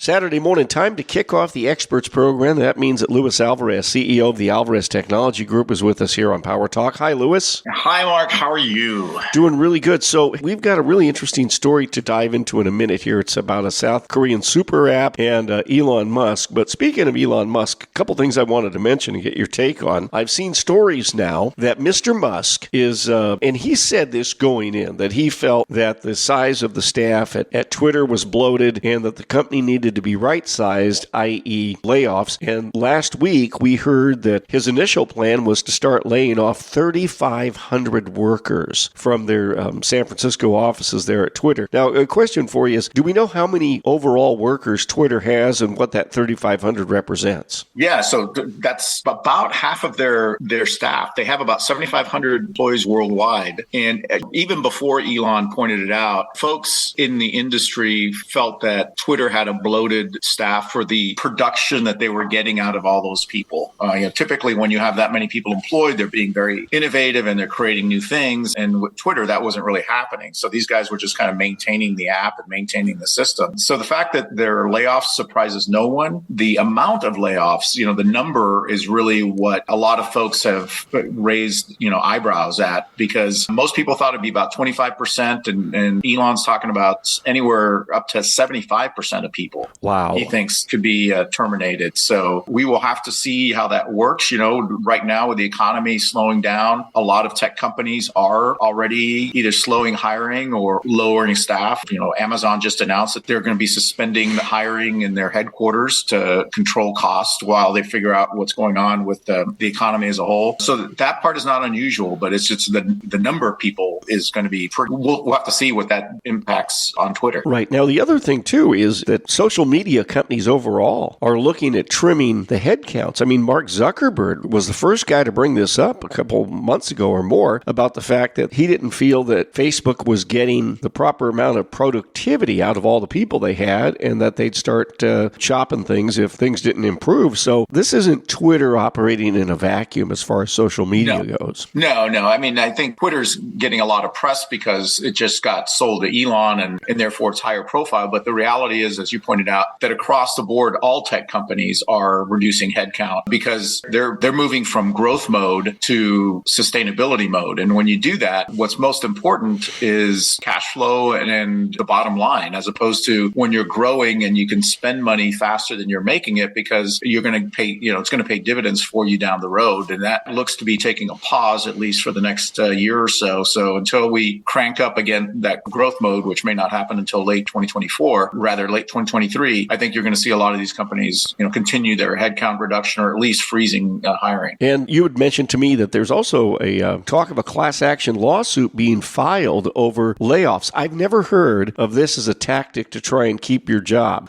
Saturday morning, time to kick off the Experts program. That means that Luis Alvarez, CEO of the Alvarez Technology Group, is with us here on Power Talk. Hi, Luis. Hi, Mark. How are you? Doing really good. So we've got a really interesting story to dive into in a minute here. It's about a South Korean super app and Elon Musk. But speaking of Elon Musk, a couple things I wanted to mention and get your take on. I've seen stories now that Mr. Musk is, and he said this going in, that he felt that the size of the staff at Twitter was bloated and that the company needed to be right-sized, i.e. layoffs. And last week, we heard that his initial plan was to start laying off 3,500 workers from their San Francisco offices there at Twitter. Now, a question for you is, do we know how many overall workers Twitter has and what that 3,500 represents? Yeah, so that's about half of their staff. They have about 7,500 employees worldwide. And even before Elon pointed it out, folks in the industry felt that Twitter had a bloated staff for the production that they were getting out of all those people. Typically, when you have that many people employed, they're being very innovative and they're creating new things. And with Twitter, that wasn't really happening. So these guys were just kind of maintaining the app and maintaining the system. So the fact that there are layoffs surprises no one. The amount of layoffs, the number is really what a lot of folks have raised, eyebrows at, because most people thought it'd be about 25%. And Elon's talking about anywhere up to 75% of people. Wow. He thinks could be terminated. So we will have to see how that works. Right now with the economy slowing down, a lot of tech companies are already either slowing hiring or lowering staff. Amazon just announced that they're going to be suspending the hiring in their headquarters to control costs while they figure out what's going on with the economy as a whole. So that part is not unusual, but it's just the number of people is going to be we'll have to see what that impacts on Twitter. Right. Now, the other thing, too, is that social media companies overall are looking at trimming the headcounts. I mean, Mark Zuckerberg was the first guy to bring this up a couple months ago or more about the fact that he didn't feel that Facebook was getting the proper amount of productivity out of all the people they had and that they'd start chopping things if things didn't improve. So this isn't Twitter operating in a vacuum as far as social media goes. No. I mean, I think Twitter's getting a lot of press because it just got sold to Elon and therefore it's higher profile. But the reality is, as you pointed out, that across the board, all tech companies are reducing headcount because they're moving from growth mode to sustainability mode. And when you do that, what's most important is cash flow and the bottom line, as opposed to when you're growing and you can spend money faster than you're making it because you're going to pay, it's going to pay dividends for you down the road. And that looks to be taking a pause, at least for the next year or so. So until we crank up again that growth mode, which may not happen until late 2024, rather late 2023, I think you're going to see a lot of these companies, continue their headcount reduction or at least freezing hiring. And you had mentioned to me that there's also a talk of a class action lawsuit being filed over layoffs. I've never heard of this as a tactic to try and keep your job.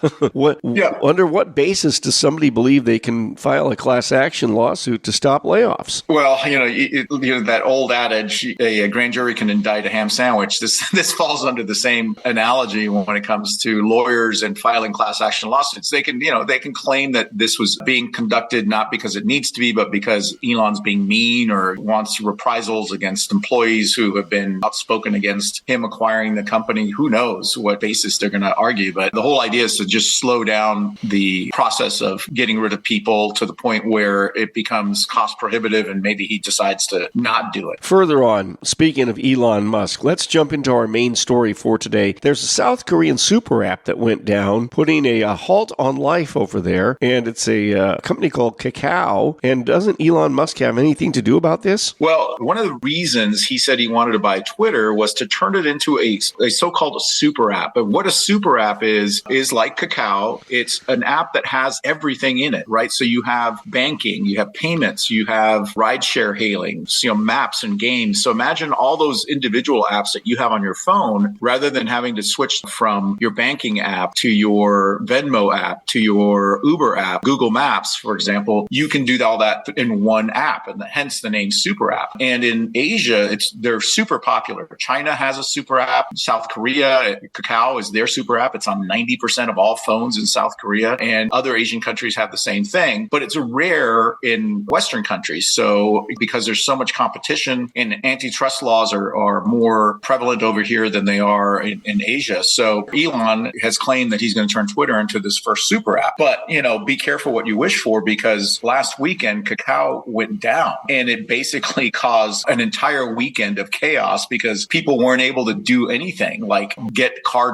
Under what basis does somebody believe they can file a class action lawsuit to stop layoffs? Well, that old adage, a grand jury can indict a ham sandwich. This falls under the same analogy when it comes to lawyers and filing class action lawsuits. They can claim that this was being conducted not because it needs to be, but because Elon's being mean or wants reprisals against employees who have been outspoken against him acquiring the company. Who knows what basis they're going to argue. But the whole idea is to just slow down the process of getting rid of people to the point where it becomes cost prohibitive and maybe he decides to not do it. Further on, speaking of Elon Musk, let's jump into our main story for today. There's a South Korean super app that went down, putting a halt on life over there, and it's a company called Kakao. And doesn't Elon Musk have anything to do about this? Well, one of the reasons he said he wanted to buy Twitter was to turn it into a so-called super app. But what a super app is like Kakao. It's an app that has everything in it, right? So you have banking, you have payments, you have rideshare hailing, maps and games. So imagine all those individual apps that you have on your phone, rather than having to switch from your banking app to your Venmo app to your Uber app, Google Maps, for example. You can do all that in one app, and hence the name super app. And in Asia, they're super popular. China has a super app. South Korea, Kakao is their super app. It's on 90% of all phones in South Korea, and other Asian countries have the same thing. But it's rare in Western countries. So because there's so much competition and antitrust laws are more prevalent over here than they are in Asia. So Elon has claimed that he's going to turn turn Twitter into this first super app. But, be careful what you wish for, because last weekend, Kakao went down and it basically caused an entire weekend of chaos because people weren't able to do anything like get car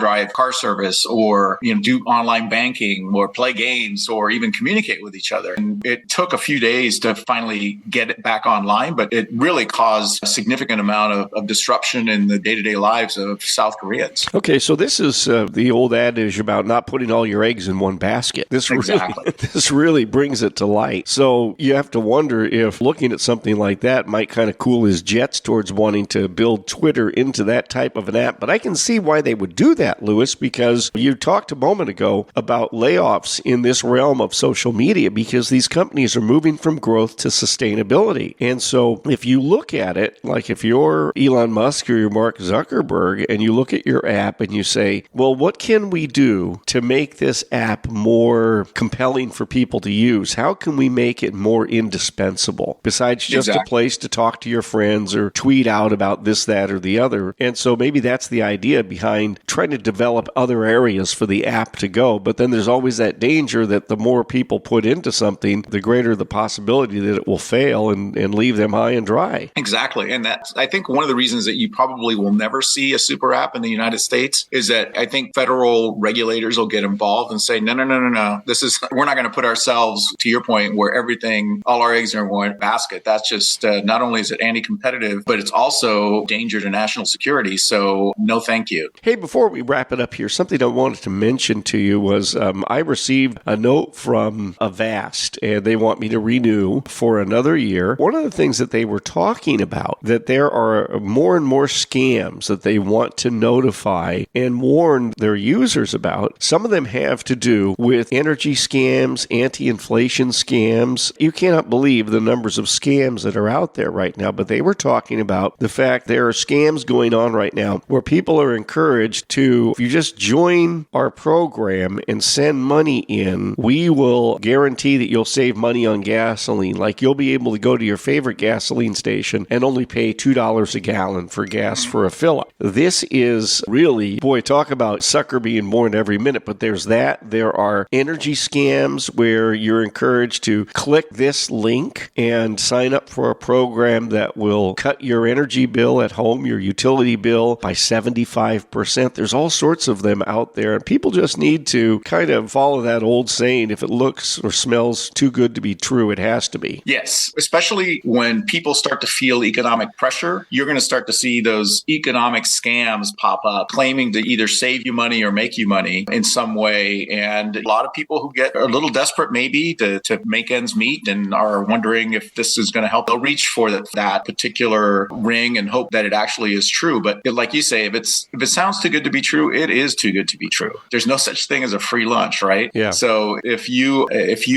service, or, do online banking or play games or even communicate with each other. And it took a few days to finally get it back online, but it really caused a significant amount of disruption in the day-to-day lives of South Koreans. Okay, so this is the old adage about not putting all your eggs in one basket. This really brings it to light. So you have to wonder if looking at something like that might kind of cool his jets towards wanting to build Twitter into that type of an app. But I can see why they would do that, Louis, because you talked a moment ago about layoffs in this realm of social media, because these companies are moving from growth to sustainability. And so if you look at it, like if you're Elon Musk or you're Mark Zuckerberg, and you look at your app and you say, well, what can we do to make this app more compelling for people to use? How can we make it more indispensable besides just a place to talk to your friends or tweet out about this, that, or the other? And so maybe that's the idea behind trying to develop other areas for the app to go. But then there's always that danger that the more people put into something, the greater the possibility that it will fail and leave them high and dry. Exactly. And that's, I think, one of the reasons that you probably will never see a super app in the United States is that I think federal regulators will get involved and say, no. We're not going to put ourselves, to your point, where all our eggs are in one basket. That's just, not only is it anti-competitive, but it's also danger to national security. So no, thank you. Hey, before we wrap it up here, something I wanted to mention to you was I received a note from Avast, and they want me to renew for another year. One of the things that they were talking about, that there are more and more scams that they want to notify and warn their users about. Some of them have to do with energy scams, anti-inflation scams. You cannot believe the numbers of scams that are out there right now, but they were talking about the fact there are scams going on right now where people are encouraged to, if you just join our program and send money in, we will guarantee that you'll save money on gasoline. Like you'll be able to go to your favorite gasoline station and only pay $2 a gallon for gas for a fill-up. This is really, boy, talk about sucker being born every minute, but there's that. There are energy scams where you're encouraged to click this link and sign up for a program that will cut your energy bill at home, your utility bill, by 75%. There's all sorts of them out there, and people just need to kind of follow that old saying, if it looks or smells too good to be true, it has to be. Yes, especially when people start to feel economic pressure, you're going to start to see those economic scams pop up, claiming to either save you money or make you money in some way. And a lot of people who get a little desperate maybe to make ends meet and are wondering if this is going to help, they'll reach for that particular ring and hope that it actually is true. But like you say, if it sounds too good to be true, it is too good to be true. There's no such thing as a free lunch, right? Yeah. So if you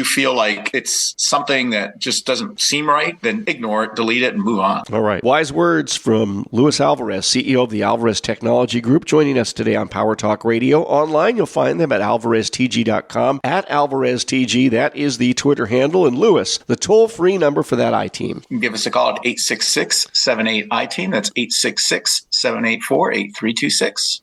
feel like it's something that just doesn't seem right, then ignore it, delete it, and move on. All right. Wise words from Luis Alvarez, CEO of the Alvarez Technology Group, joining us today on Power Talk Radio. Online, you'll find them at alvareztg.com, at AlvarezTG. That is the Twitter handle. And Luis, the toll-free number for that I-Team. You can give us a call at 866-78-I-TEAM. That's 866-784-8326.